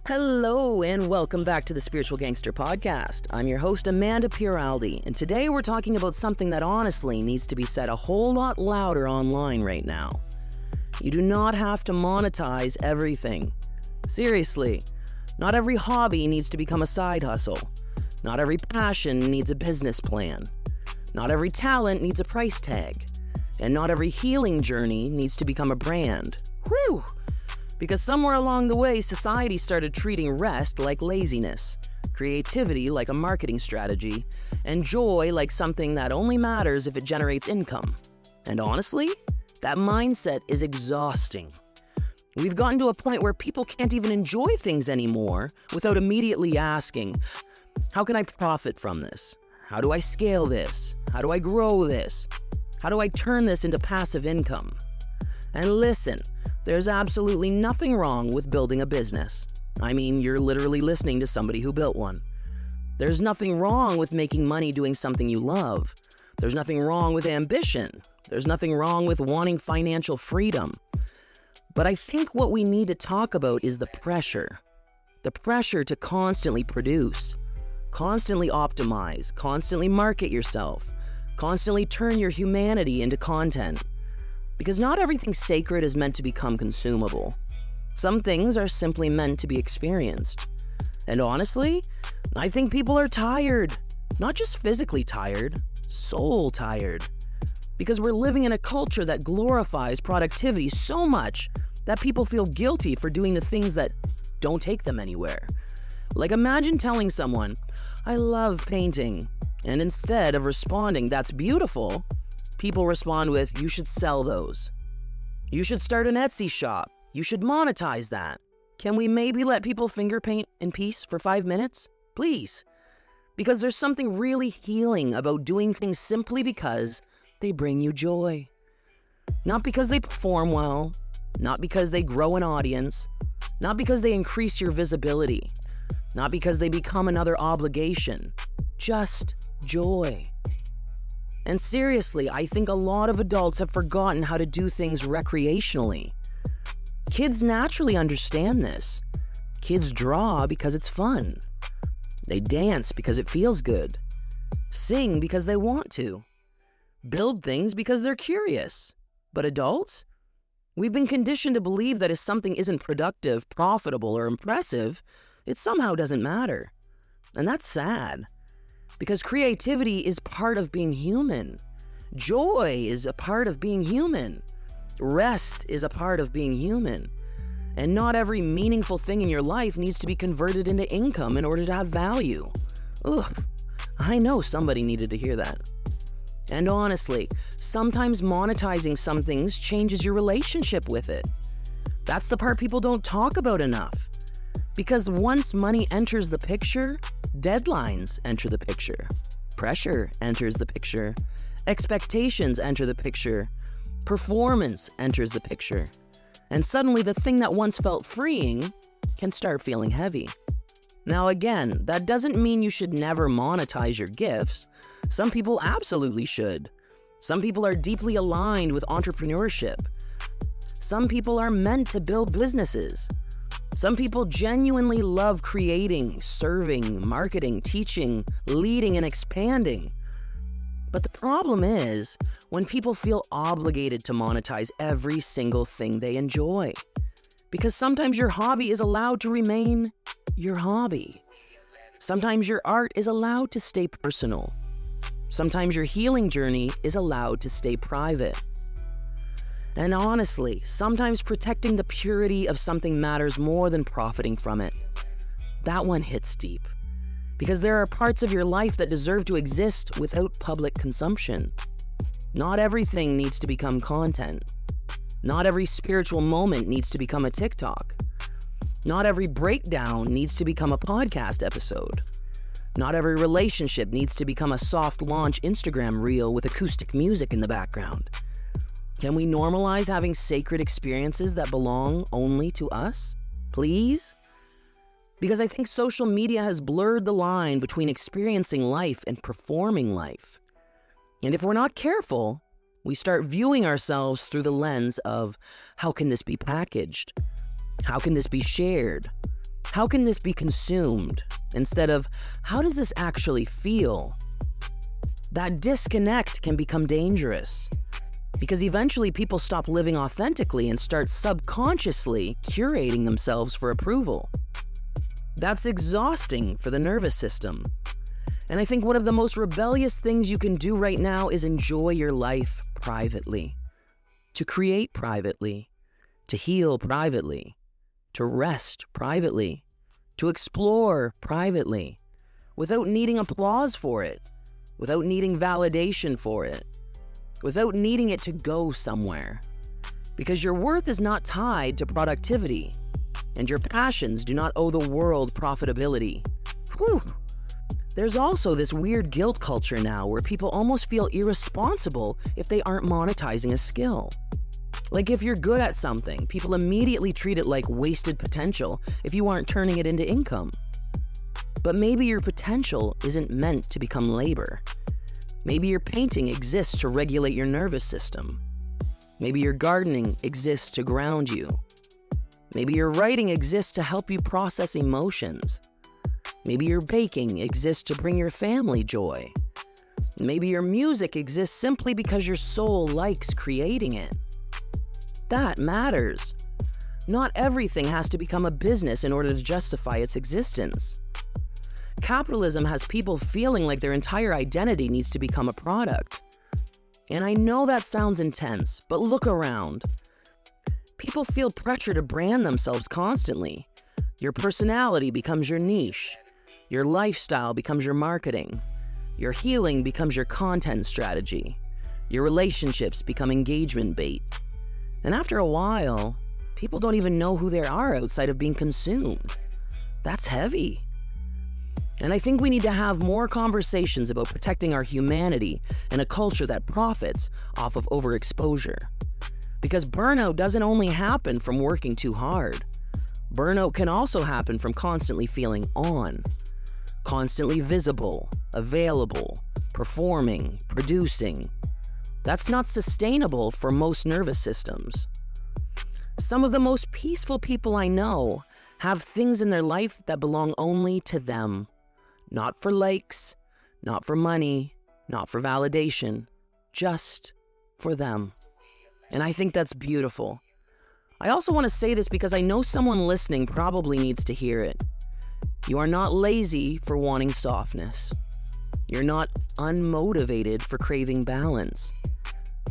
Hello and welcome back to the Spiritual Gangster Podcast. I'm your host, Amanda Piraldi, and today we're talking about something that honestly needs to be said a whole lot louder online right now. You do not have to monetize everything. Seriously, not every hobby needs to become a side hustle. Not every passion needs a business plan. Not every talent needs a price tag. And not every healing journey needs to become a brand. Whew! Because somewhere along the way, society started treating rest like laziness, creativity like a marketing strategy, and joy like something that only matters if it generates income. And honestly, that mindset is exhausting. We've gotten to a point where people can't even enjoy things anymore without immediately asking, how can I profit from this? How do I scale this? How do I grow this? How do I turn this into passive income? And listen, there's absolutely nothing wrong with building a business. I mean, you're literally listening to somebody who built one. There's nothing wrong with making money doing something you love. There's nothing wrong with ambition. There's nothing wrong with wanting financial freedom. But I think what we need to talk about is the pressure. The pressure to constantly produce, constantly optimize, constantly market yourself, constantly turn your humanity into content. Because not everything sacred is meant to become consumable. Some things are simply meant to be experienced. And honestly, I think people are tired. Not just physically tired, soul tired. Because we're living in a culture that glorifies productivity so much that people feel guilty for doing the things that don't take them anywhere. Like imagine telling someone, I love painting, and instead of responding, that's beautiful, people respond with, you should sell those. You should start an Etsy shop. You should monetize that. Can we maybe let people finger paint in peace for 5 minutes? Please. Because there's something really healing about doing things simply because they bring you joy. Not because they perform well, not because they grow an audience, not because they increase your visibility, not because they become another obligation, just joy. And seriously, I think a lot of adults have forgotten how to do things recreationally. Kids naturally understand this. Kids draw because it's fun. They dance because it feels good. Sing because they want to. Build things because they're curious. But adults? We've been conditioned to believe that if something isn't productive, profitable, or impressive, it somehow doesn't matter. And that's sad. Because creativity is part of being human. Joy is a part of being human. Rest is a part of being human. And not every meaningful thing in your life needs to be converted into income in order to have value. Ugh, I know somebody needed to hear that. And honestly, sometimes monetizing some things changes your relationship with it. That's the part people don't talk about enough. Because once money enters the picture, deadlines enter the picture, pressure enters the picture, expectations enter the picture, performance enters the picture, and suddenly the thing that once felt freeing can start feeling heavy. Now again, that doesn't mean you should never monetize your gifts. Some people absolutely should. Some people are deeply aligned with entrepreneurship. Some people are meant to build businesses. Some people genuinely love creating, serving, marketing, teaching, leading, and expanding. But the problem is when people feel obligated to monetize every single thing they enjoy. Because sometimes your hobby is allowed to remain your hobby. Sometimes your art is allowed to stay personal. Sometimes your healing journey is allowed to stay private. And honestly, sometimes protecting the purity of something matters more than profiting from it. That one hits deep. Because there are parts of your life that deserve to exist without public consumption. Not everything needs to become content. Not every spiritual moment needs to become a TikTok. Not every breakdown needs to become a podcast episode. Not every relationship needs to become a soft launch Instagram reel with acoustic music in the background. Can we normalize having sacred experiences that belong only to us? Please? Because I think social media has blurred the line between experiencing life and performing life. And if we're not careful, we start viewing ourselves through the lens of, how can this be packaged? How can this be shared? How can this be consumed instead of how does this actually feel? That disconnect can become dangerous because eventually people stop living authentically and start subconsciously curating themselves for approval. That's exhausting for the nervous system. And I think one of the most rebellious things you can do right now is enjoy your life privately, to create privately, to heal privately, to rest privately, to explore privately, without needing applause for it, without needing validation for it, without needing it to go somewhere. Because your worth is not tied to productivity, and your passions do not owe the world profitability. Whew. There's also this weird guilt culture now where people almost feel irresponsible if they aren't monetizing a skill. Like if you're good at something, people immediately treat it like wasted potential if you aren't turning it into income. But maybe your potential isn't meant to become labor. Maybe your painting exists to regulate your nervous system. Maybe your gardening exists to ground you. Maybe your writing exists to help you process emotions. Maybe your baking exists to bring your family joy. Maybe your music exists simply because your soul likes creating it. That matters. Not everything has to become a business in order to justify its existence. Capitalism has people feeling like their entire identity needs to become a product. And I know that sounds intense, but look around. People feel pressure to brand themselves constantly. Your personality becomes your niche. Your lifestyle becomes your marketing. Your healing becomes your content strategy. Your relationships become engagement bait. And after a while, people don't even know who they are outside of being consumed. That's heavy. And I think we need to have more conversations about protecting our humanity in a culture that profits off of overexposure. Because burnout doesn't only happen from working too hard. Burnout can also happen from constantly feeling on. Constantly visible, available, performing, producing. That's not sustainable for most nervous systems. Some of the most peaceful people I know have things in their life that belong only to them. Not for likes, not for money, not for validation, just for them. And I think that's beautiful. I also want to say this because I know someone listening probably needs to hear it. You are not lazy for wanting softness. You're not unmotivated for craving balance.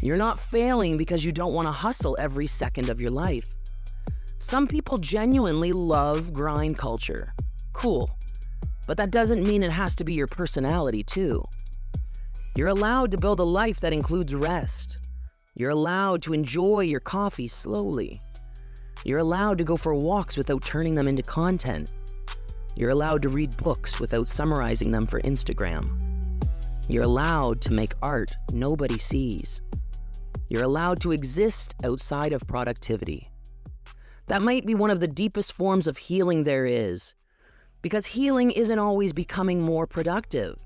You're not failing because you don't want to hustle every second of your life. Some people genuinely love grind culture. Cool. But that doesn't mean it has to be your personality too. You're allowed to build a life that includes rest. You're allowed to enjoy your coffee slowly. You're allowed to go for walks without turning them into content. You're allowed to read books without summarizing them for Instagram. You're allowed to make art nobody sees. You're allowed to exist outside of productivity. That might be one of the deepest forms of healing there is, because healing isn't always becoming more productive.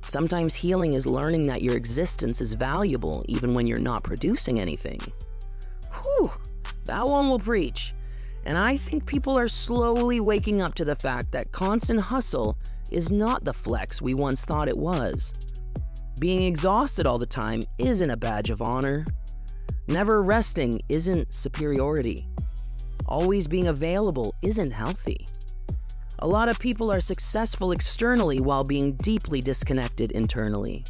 Sometimes healing is learning that your existence is valuable even when you're not producing anything. Whew, that one will preach. And I think people are slowly waking up to the fact that constant hustle is not the flex we once thought it was. Being exhausted all the time isn't a badge of honor. Never resting isn't superiority. Always being available isn't healthy. A lot of people are successful externally while being deeply disconnected internally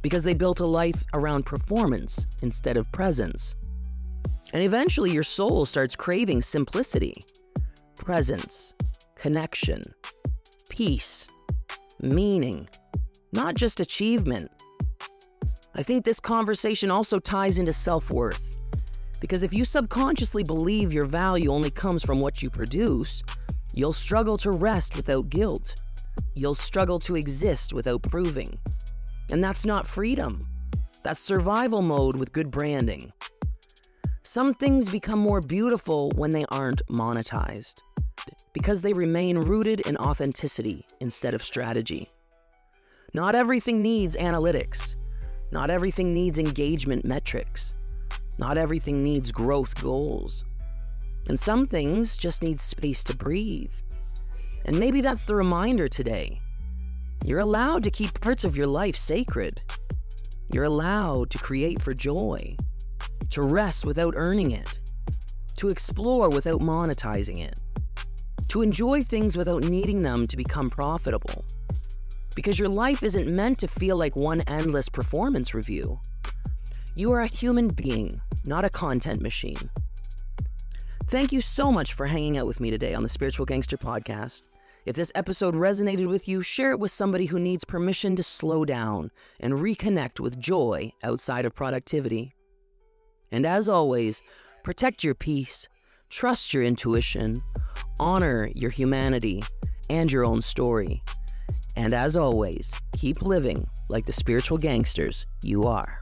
because they built a life around performance instead of presence. And eventually your soul starts craving simplicity, presence, connection, peace, meaning, not just achievement. I think this conversation also ties into self-worth, because if you subconsciously believe your value only comes from what you produce, you'll struggle to rest without guilt. You'll struggle to exist without proving. And that's not freedom. That's survival mode with good branding. Some things become more beautiful when they aren't monetized, because they remain rooted in authenticity instead of strategy. Not everything needs analytics. Not everything needs engagement metrics. Not everything needs growth goals. And some things just need space to breathe. And maybe that's the reminder today. You're allowed to keep parts of your life sacred. You're allowed to create for joy, to rest without earning it, to explore without monetizing it, to enjoy things without needing them to become profitable. Because your life isn't meant to feel like one endless performance review. You are a human being, not a content machine. Thank you so much for hanging out with me today on the Spiritual Gangster Podcast. If this episode resonated with you, share it with somebody who needs permission to slow down and reconnect with joy outside of productivity. And as always, protect your peace, trust your intuition, honor your humanity and your own story. And as always, keep living like the spiritual gangsters you are.